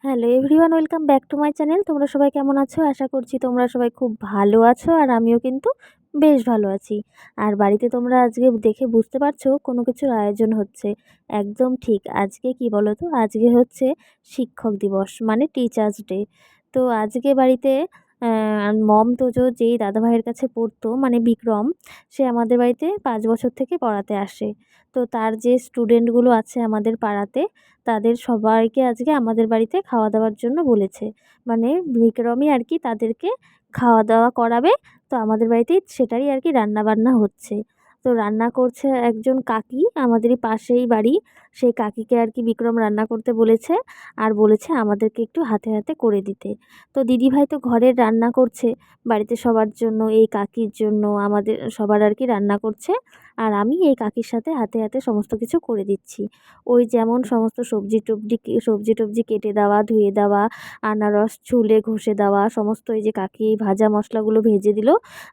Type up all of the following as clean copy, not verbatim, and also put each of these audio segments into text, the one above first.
Hello everyone, welcome back to my channel. তোমরা সবাই কেমন আছো? আশা করছি তোমরা সবাই খুব ভালো আছো, আর আমিও কিন্তু বেশ ভালো আছি। আর বাড়িতে তোমরা আজকে দেখে বুঝতে পারছো কোনো কিছুর আয়োজন হচ্ছে। একদম ঠিক, আজকে কি বলো তো, আজকে হচ্ছে শিক্ষক দিবস, মানে টিচার্স ডে। তো আজকে বাড়িতে মম তোজো যেই দাদাভাইয়ের কাছে পড়তো, মানে বিক্রম, সে আমাদের বাড়িতে 5 বছর থেকে পড়াতে আসে। তো তার যে স্টুডেন্টগুলো আছে আমাদের পাড়াতে, তাদের সবাইকে আজকে আমাদের বাড়িতে খাওয়া দাওয়ার জন্য বলেছে। মানে বিক্রমই আর কি তাদেরকে খাওয়া দাওয়া করাবে। তো আমাদের বাড়িতেই সেটারই আর কি রান্না বান্না হচ্ছে। তো রান্না করছে একজন কাকি, আমাদেরই পাশেই বাড়ি। সেই কাকিকে আর কি বিক্রম রান্না করতে বলেছে, আর বলেছে আমাদেরকে একটু হাতে হাতে করে দিতে। তো দিদিভাই তো ঘরের রান্না করছে বাড়িতে সবার জন্য, এই কাকির জন্য আমাদের সবার আর কি রান্না করছে। আর আমি এই কাকির সাথে হাতে হাতে সমস্ত কিছু করে দিচ্ছি। ওই যেমন সমস্ত সবজি টবজি কেটে দেওয়া, ধুয়ে দেওয়া, আনারস ছুলে ঘষে দেওয়া, সমস্ত এই যে কাকি ভাজা মশলাগুলো ভেজে দিল,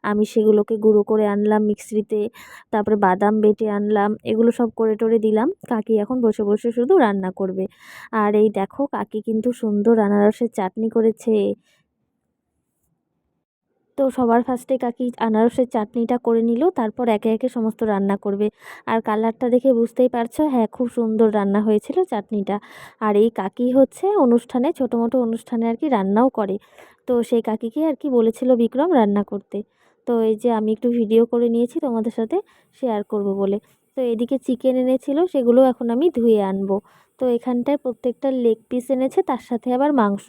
আমি সেগুলোকে গুঁড়ো করে আনলাম মিক্সিতে, তারপরে বাদাম বেটে আনলাম, এগুলো সব করে টরে দিলাম। কাকি এখন বসে বসে শুধু রান্না করবে। আর এই দেখো কাকি কিন্তু সুন্দর আনারসের চাটনি করেছে। তো সবার ফার্স্টে কাকি আনারসের চাটনিটা করে নিল, তারপর একে একে সমস্ত রান্না করবে। আর কালারটা দেখে বুঝতেই পারছো, হ্যাঁ খুব সুন্দর রান্না হয়েছিল চাটনিটা। আর এই কাকি হচ্ছে অনুষ্ঠানে, ছোটো মোটো অনুষ্ঠানে আর কি রান্নাও করে। তো সেই কাকিকে আর কি বলেছিল বিক্রম রান্না করতে। তো এই যে আমি একটু ভিডিও করে নিয়েছি তোমাদের সাথে শেয়ার করব বলে। তো এদিকে চিকেন এনেছিল, সেগুলো এখন আমি ধুয়ে আনবো। তো এখানটায় প্রত্যেকটা লেগ পিস এনেছে, তার সাথে আবার মাংস।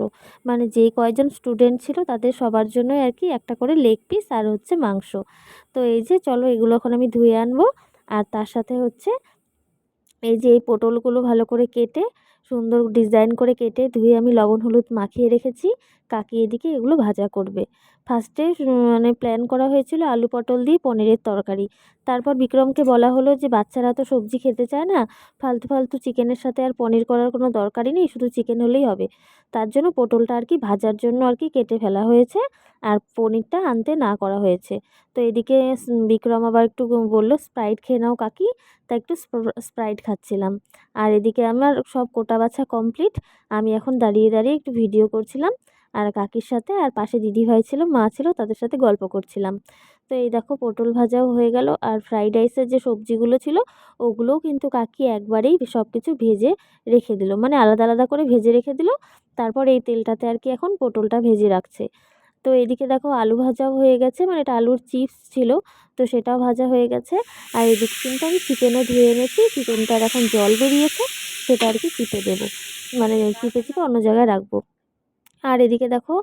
মানে যে কয়জন স্টুডেন্ট ছিল তাদের সবার জন্যই আর কি একটা করে লেগ পিস আর হচ্ছে মাংস। তো এই যে চলো এগুলো এখন আমি ধুয়ে আনবো। আর তার সাথে হচ্ছে এই যে এই পটলগুলো ভালো করে কেটে, সুন্দর ডিজাইন করে কেটে ধুয়ে আমি লবণ হলুদ মাখিয়ে রেখেছি। কাকি এদিকে এগুলো ভাজা করবে। ফার্স্টে মানে প্ল্যান করা হয়েছিল আলু পটল দিয়ে পনিরের তরকারি। তারপর বিক্রমকে বলা হলো যে বাচ্চারা তো সবজি খেতে চায় না, ফালতু ফালতু চিকেনের সাথে আর পনির করার কোনো দরকারই নেই, শুধু চিকেন হলেই হবে। তার জন্য পটলটা আর কি ভাজার জন্য আর কি কেটে ফেলা হয়েছে, আর পনিরটা আনতে না করা হয়েছে। তো এদিকে বিক্রম আবার একটু বলল স্প্রাইট খেয়ে নাও কাকি, তাই একটু স্প্রাইট খাচ্ছিলাম। আর এদিকে আমার সব কোটা বাছা কমপ্লিট। আমি এখন দাঁড়িয়ে দাঁড়িয়ে একটু ভিডিও করছিলাম আর কাকির সাথে, আর পাশে দিদিভাই ছিল, মা ছিল, তাদের সাথে গল্প করছিলাম। তো এই দেখো পটল ভাজাও হয়ে গেল, আর ফ্রাইড রাইসের যে সবজিগুলো ছিল ওগুলোও কিন্তু কাকি একবারেই সব কিছু ভেজে রেখে দিল, মানে আলাদা আলাদা করে ভেজে রেখে দিল। তারপর এই তেলটাতে আর কি এখন পটলটা ভেজে রাখছে। তো এদিকে দেখো আলু ভাজাও হয়ে গেছে, মানে এটা আলুর চিপস ছিল, তো সেটাও ভাজা হয়ে গেছে। আর এদিকে কিন্তু আমি চিকেনও ধুয়ে এনেছি, চিকেনটার এখন জল বেরিয়েছে, সেটা আর কি চিপে দেবো, মানে চিপে চিপে অন্য জায়গায় রাখবো। আর এদিকে দেখো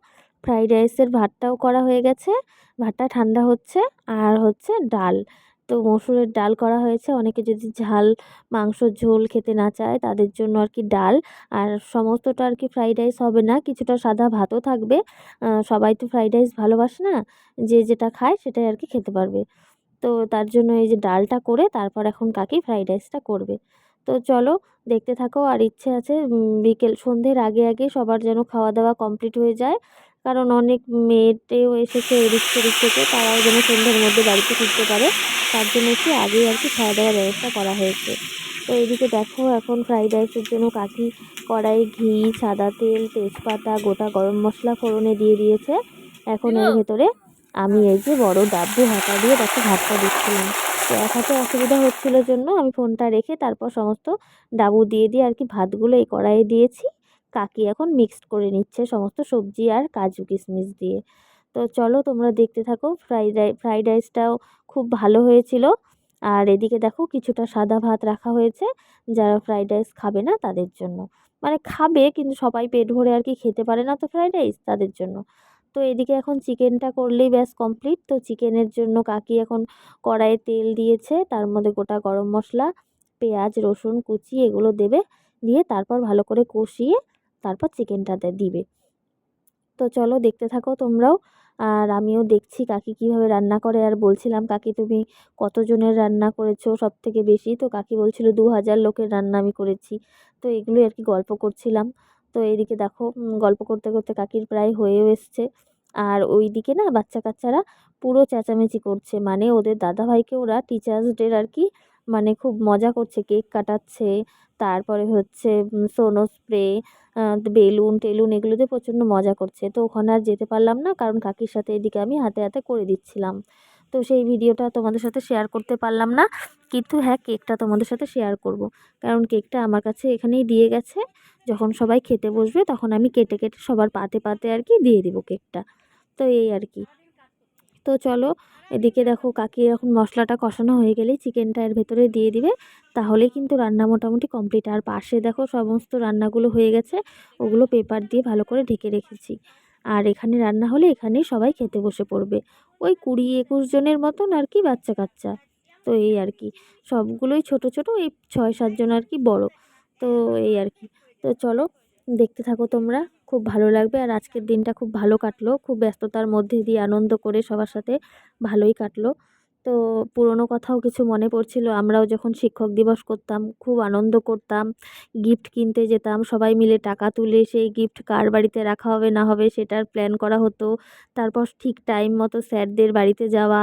ফ্রাইড রাইসের ভাতটাও করা হয়ে গেছে, ভাতটা ঠান্ডা হচ্ছে। আর হচ্ছে ডাল, তো মসুরের ডাল করা হয়েছে। অনেকে যদি ঝাল মাংসর ঝোল খেতে না চায় তাদের জন্য আর কি ডাল। আর সমস্তটা আর কি ফ্রাইড রাইস হবে না, কিছুটা সাদা ভাতও থাকবে। সবাই তো ফ্রাইড রাইস ভালোবাসে না, যে যেটা খায় সেটাই আর কি খেতে পারবে। তো তার জন্য এই যে ডালটা করে তারপর এখন কাকি ফ্রাইড রাইসটা করবে। তো চলো দেখতে থাকো। আর ইচ্ছে আছে বিকেল সন্ধ্যের আগে আগে সবার যেন খাওয়া দাওয়া কমপ্লিট হয়ে যায়, কারণ অনেক মেয়েটেও এসেছে এদিক সেদিক থেকে, তারাও যেন সন্ধ্যের মধ্যে বাড়িতে ফিরতে পারে। তার জন্য একটু আগেই আর কি খাওয়া দাওয়ার ব্যবস্থা করা হয়েছে। তো এইদিকে দেখো এখন ফ্রাইড রাইসের জন্য কাকি কড়াই ঘি, সাদা তেল, তেজপাতা, গোটা গরম মশলা ফোড়নে দিয়ে দিয়েছে। এখন এর ভেতরে আমি এই যে বড় ডাব্বু হাতা দিয়ে তাকে ভাতটা দিচ্ছিলাম। তো এক হাতে অসুবিধা হচ্ছিল জন্য আমি ফোনটা রেখে তারপর সমস্ত ডাবু দিয়ে দিয়ে আর কি ভাতগুলো এই কড়াইয়ে দিয়েছি। কাকি এখন মিক্সড করে নিচ্ছে সমস্ত সবজি আর কাজু কিশমিশ দিয়ে। তো চলো তোমরা দেখতে থাকো। ফ্রাইড রাইসটাও খুব ভালো হয়েছিল। আর এদিকে দেখো কিছুটা সাদা ভাত রাখা হয়েছে, যারা ফ্রাইড রাইস খাবে না তাদের জন্য, মানে খাবে কিন্তু সবাই পেট ভরে আর কি খেতে পারে না তো ফ্রাইড রাইস, তাদের জন্য। তো এদিকে এখন চিকেনটা করলেই ব্যাস কমপ্লিট। তো চিকেনের জন্য কাকি এখন কড়াইয়ে তেল দিয়েছে, তার মধ্যে গোটা গরম মশলা, পেঁয়াজ রসুন কুচি এগুলো দেবে, দিয়ে তারপর ভালো করে কষিয়ে তারপর চিকেনটাতে দিবে। তো চলো দেখতে থাকো তোমরাও। আর আমিও দেখছি কাকি কিভাবে রান্না করে। আর বলছিলাম কাকি তুমি কতজনের রান্না করেছো সব থেকে বেশি? তো কাকি বলছিল 2000 লোকের রান্না আমি করেছি। তো এগুলোই আর কি গল্প করছিলাম। তো এইদিকে দেখো গল্প করতে করতে কাকির প্রায় হয়েও এসছে। আর ওইদিকে না বাচ্চা কাচ্চারা পুরো চেঁচামেচি করছে, মানে ওদের দাদাভাইকে ওরা টিচার্স ডের আর কি মানে খুব মজা করছে, কেক কাটাচ্ছে, তারপরে হচ্ছে সোনো স্প্রে, বেলুন টেলুন এগুলোতে প্রচণ্ড মজা করছে। তো ওখানে আর যেতে পারলাম না, কারণ কাকির সাথে এদিকে আমি হাতে হাতে করে দিচ্ছিলাম। তো সেই ভিডিওটা তোমাদের সাথে শেয়ার করতে পারলাম না, কিন্তু হ্যাঁ কেকটা তোমাদের সাথে শেয়ার করব, কারণ কেকটা আমার কাছে এখানেই দিয়ে গেছে। যখন সবাই খেতে বসবে তখন আমি কেটে কেটে সবার পাতে পাতে আর কি দিয়ে দেবো কেকটা। তো এই আর কি। তো চলো, এদিকে দেখো কাকি এখন মশলাটা কষানো হয়ে গেলেই চিকেনটা এর ভেতরে দিয়ে দিবে, তাহলেই কিন্তু রান্না মোটামুটি কমপ্লিট। আর পাশে দেখো সমস্ত রান্নাগুলো হয়ে গেছে, ওগুলো পেপার দিয়ে ভালো করে ঢেকে রেখেছি। আর এখানে রান্না হলে এখানেই সবাই খেতে বসে পড়বে, ওই 20-21 জনের মতন আর কি, বাচ্চা কাচ্চা। তো এই আর কি, সবগুলোই ছোট ছোট, এই 6-7 জন আর কি বড়। তো এই আর কি। তো চলো দেখতে থাকো তোমরা, খুব ভালো লাগবে। আর আজকের দিনটা খুব ভালো কাটলো, খুব ব্যস্ততার মধ্যে দিয়ে আনন্দ করে সবার সাথে ভালোই কাটলো। তো পুরনো কথাও কিছু মনে পড়ছিল, আমরাও যখন শিক্ষক দিবস করতাম খুব আনন্দ করতাম, গিফট কিনতে যেতাম সবাই মিলে, টাকা তুলে সেই গিফট কার বাড়িতে রাখা হবে না হবে সেটার প্ল্যান করা হতো। তারপর ঠিক টাইম মতো স্যারদের বাড়িতে যাওয়া,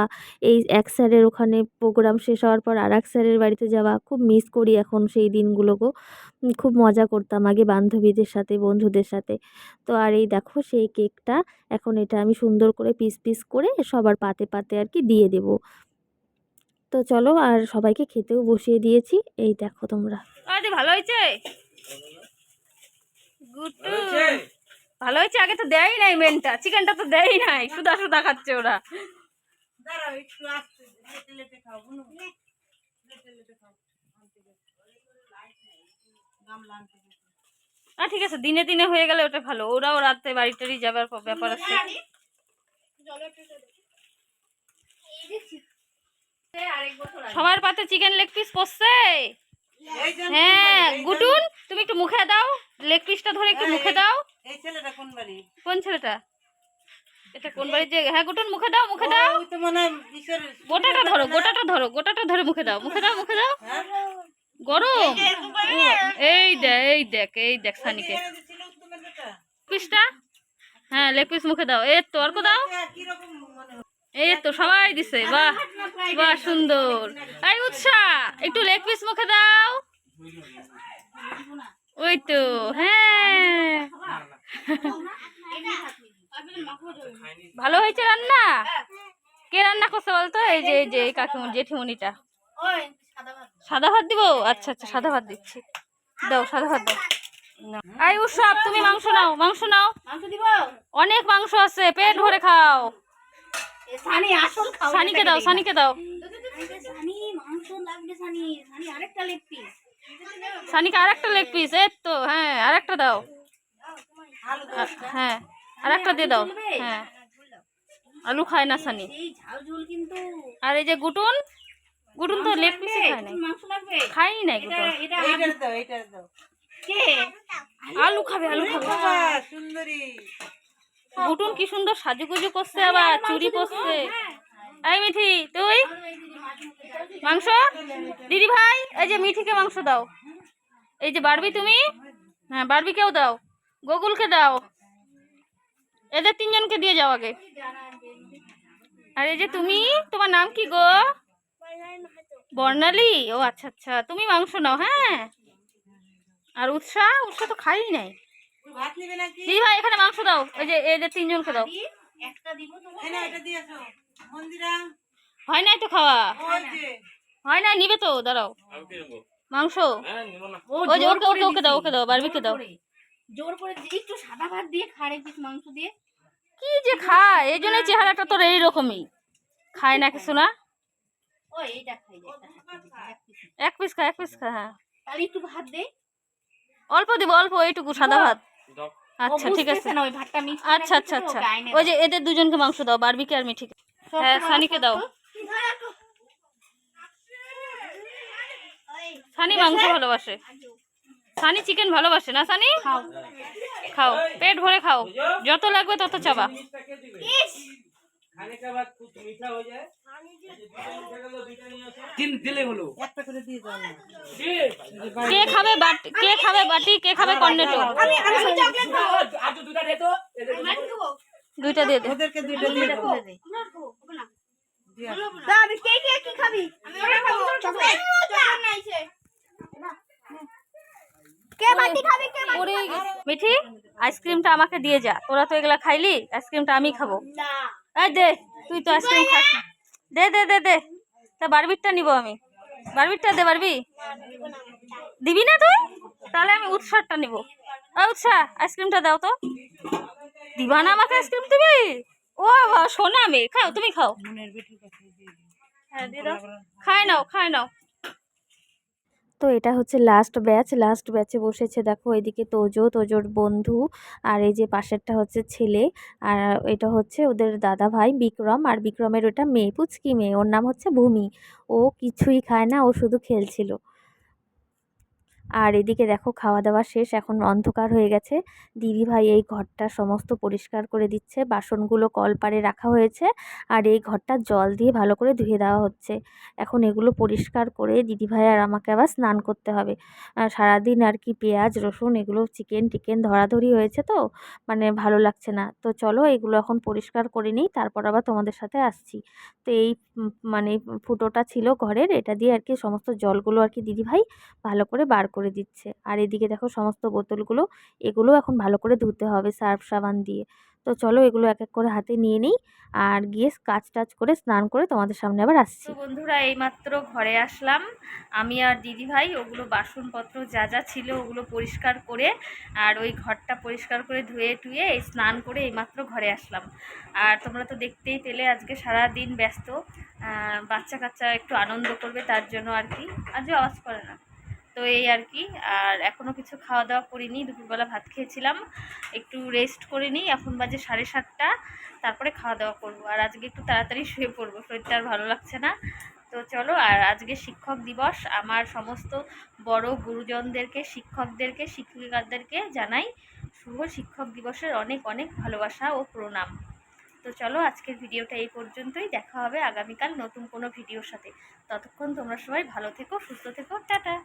এই এক স্যারের ওখানে প্রোগ্রাম শেষ হওয়ার পর আর এক স্যারের বাড়িতে যাওয়া, খুব মিস করি এখন সেই দিনগুলোকে। খুব মজা করতাম আগে বান্ধবীদের সাথে, বন্ধুদের সাথে। তো আর এই দেখো সেই কেকটা, এখন এটা আমি সুন্দর করে পিস পিস করে সবার পাতে পাতে আর কি দিয়ে দেব। তো চলো, আর সবাইকে খেতেও বসিয়ে দিয়েছি, এই দেখো তোমরা। আরে ভালো হয়েছে, গুট্টু ভালো হয়েছে। আগে তো দেয়ই নাই মেনটা, চিকেনটা তো দেয়ই নাই, সুদা সুদা খাচ্ছে ওরা। দাঁড়াও একটু আস্তে লেটে লেটে খাও, বুনু লেটে লেটে খাও। ঠিক আছে, দিনে দিনে হয়ে গেলে ওটা ভালো, ওরাও রাতে বাড়ি টাড়ি যাবার ব্যাপার আছে। সবার পাতে চিকেন লেগ পিস পড়ছে। হ্যাঁ গুটুন, তুমি একটু মুখে দাও, লেগ পিসটা ধরে একটু মুখে দাও। এই ছেলেটা কোন বাড়ি? কোন ছেলেটা? এটা কোন বাড়ির যে? হ্যাঁ গুটুন মুখে দাও, মুখে দাও। গোটাটা ধরো, গোটাটা ধরো, গোটাটা ধরে মুখে দাও, মুখে দাও, মুখে দাও। গরম। এই দেখ, এই দেখ, এই দেখ সানিকে পিসটা। হ্যাঁ লেগ পিস মুখে দাও, এই তো অর্ক দাও, এই তো সবাই দিছে। বাহ বাহ সুন্দর। এই উৎসাহ, একটু লেগ পিস মুখে দাও। ওই তো, হ্যাঁ ভালো হয়েছে রান্না। কে রান্না করছে বলতো? এই যে এই যে কাকিমুনি, জেঠিমুনিটা। সাদা ভাত দিব? আচ্ছা আচ্ছা, সাদা ভাত দিচ্ছি, দাও সাদা ভাত দাও। এই উৎসব, তুমি মাংস নাও, মাংস নাও, অনেক মাংস আছে, পেট ভরে খাও। সানিকে দাও, সানিকে দাও, সানিকে আরেকটা লেগ পিস। এই তো, হ্যাঁ আরেকটা দাও, হ্যাঁ আরেকটা দিয়ে দাও। হ্যাঁ আলু খায় না সানি। আর এই যে গুটুন, গুটুন তো লেগ পিস খায় না, খাই নাই গুটুন। আলু খাবে, আলু খাবে। গুটুন কি সুন্দর সাজুগুজু করছে, আবার চুরি পরছে। এই মিঠি, তুই মাংস। দিদি ভাই, এই যে মিঠিকে মাংস দাও। এই যে বারবি তুমি, হ্যাঁ বারবিকেও দাও, গোকুলকে দাও, এদের 3 জনকে দিয়ে যাও আগে। আর এই যে তুমি, তোমার নাম কি গো? বর্ণালী। ও আচ্ছা আচ্ছা, তুমি মাংস নাও। হ্যাঁ আর উৎসাহ, উৎসাহ তো খাই নাই। দিদি ভাই এখানে মাংস দাও, এই যে এদের 3 জনকে দাও। হয় নাই তো খাওয়া, হয় নাই, নিবে তো, দাঁড়াও। মাংস ওই যে ওকে ওকে ওকে দাও, ওকে দাও, বারবিকে দাও। জোর করে একটু সাদা ভাত দিয়ে খাড়ে পিস মাংস দিয়ে কি যে খায়, এই জন্য চেহারাটা তোর এইরকমই, খায় না কিছু না। এক পিস খা, এক পিস খা। হ্যাঁ তাহলে একটু ভাত দে, অল্প দিব, অল্প, এইটুকু সাদা ভাত। আচ্ছা ঠিক আছে, আচ্ছা আচ্ছা আচ্ছা। ওই যে এদের 2 জনকে মাংস দাও, বারবিকে আর মিঠিকে। হ্যাঁ সানিকে দাও, সানি মাংস ভালোবাসে, সানি চিকেন ভালোবাসে না। সানি খাও, পেট ভরে খাও, যত লাগবে তত চাবা। কে খাবে বাটি, কে খাবে বাটি, কে খাবে কর্নেটো? দুইটা দিয়ে দে। মিঠি আইসক্রিমটা আমাকে দিয়ে যা, তোরা তো এগুলা খাইলি, আইসক্রিমটা আমি খাবো। এই দে, তুই তো আইসক্রিম খাস না। দে দে দে দে, তা বারবিরটা নিব আমি। বারবিরটা দে, বারবি দিবি না তুই? তাহলে আমি উৎসাহটা নিব। উৎসাহ, আইসক্রিমটা দাও তো। দিবা না আমাকে আইসক্রিম তুমি? ও সোনা মেয়ে, খাও তুমি খাও। হ্যাঁ দিয়ে দাও, খাই নাও খাই নাও। তো এটা হচ্ছে লাস্ট ব্যাচে বসেছে দেখো, এদিকে তোজোর বন্ধু, আর এই যে পাশেরটা হচ্ছে ছেলে, আর এটা হচ্ছে ওদের দাদা ভাই বিক্রম, আর বিক্রমের ওটা মেয়ে, পুচকি মেয়ে, ওর নাম হচ্ছে ভূমি। ও কিছুই খায় না, ও শুধু খেলছিল। আর এদিকে দেখো খাওয়া দাওয়া শেষ, এখন অন্ধকার হয়ে গেছে। দিদিভাই এই ঘরটা সমস্ত পরিষ্কার করে দিচ্ছে, বাসনগুলো কলপারে রাখা হয়েছে, আর এই ঘরটা জল দিয়ে ভালো করে ধুয়ে দেওয়া হচ্ছে। এখন এগুলো পরিষ্কার করে দিদিভাই আর আমাকে আবার স্নান করতে হবে। সারাদিন আর কি পেঁয়াজ রসুন এগুলো চিকেন ধরাধরি হয়েছে, তো মানে ভালো লাগছে না। তো চলো এগুলো এখন পরিষ্কার করে নিই, তারপর আবার তোমাদের সাথে আসছি। তো এই মানে ফুটোটা ছিল ঘরের, এটা দিয়ে আর কি সমস্ত জলগুলো আর কি দিদিভাই ভালো করে বার করে দিচ্ছে। আর এদিকে দেখো সমস্ত বোতলগুলো, এগুলো এখন ভালো করে ধুতে হবে সার্ফ সাবান দিয়ে। তো চলো এগুলো এক এক করে হাতে নিয়ে নিই, আর গিয়ে কাজ টাজ করে স্নান করে তোমাদের সামনে আবার আসছি। তো বন্ধুরা এইমাত্র ঘরে আসলাম আমি আর দিদি ভাই, ওগুলো বাসনপত্র যা যা ছিল ওগুলো পরিষ্কার করে, আর ওই ঘরটা পরিষ্কার করে ধুয়ে টুয়ে স্নান করে এইমাত্র ঘরে আসলাম। আর তোমরা তো দেখতেই পেলে আজকে সারা দিন ব্যস্ত, বাচ্চা কাচ্চা একটু আনন্দ করবে তার জন্য আর কি, আজ আওয়াজ করে না। তো এই আর কি, আর এখনও কিছু খাওয়া দাওয়া করিনি, দুপুরবেলা ভাত খেয়েছিলাম, একটু রেস্ট করে নিই, এখন বাজে 7:30, তারপরে খাওয়া দাওয়া করবো। আর আজকে একটু তাড়াতাড়ি শুয়ে পড়বো, শরীরটা আর ভালো লাগছে না। তো চলো, আর আজকে শিক্ষক দিবস, আমার সমস্ত বড় গুরুজনদেরকে, শিক্ষকদেরকে, শিক্ষিকাদেরকে জানাই শুভ শিক্ষক দিবসের অনেক অনেক ভালোবাসা ও প্রণাম। তো চলো আজকের ভিডিওটা এই পর্যন্তই, দেখা হবে আগামীকাল নতুন কোনো ভিডিওর সাথে। ততক্ষণ তোমরা সবাই ভালো থেকো, সুস্থ থেকো, টাটা।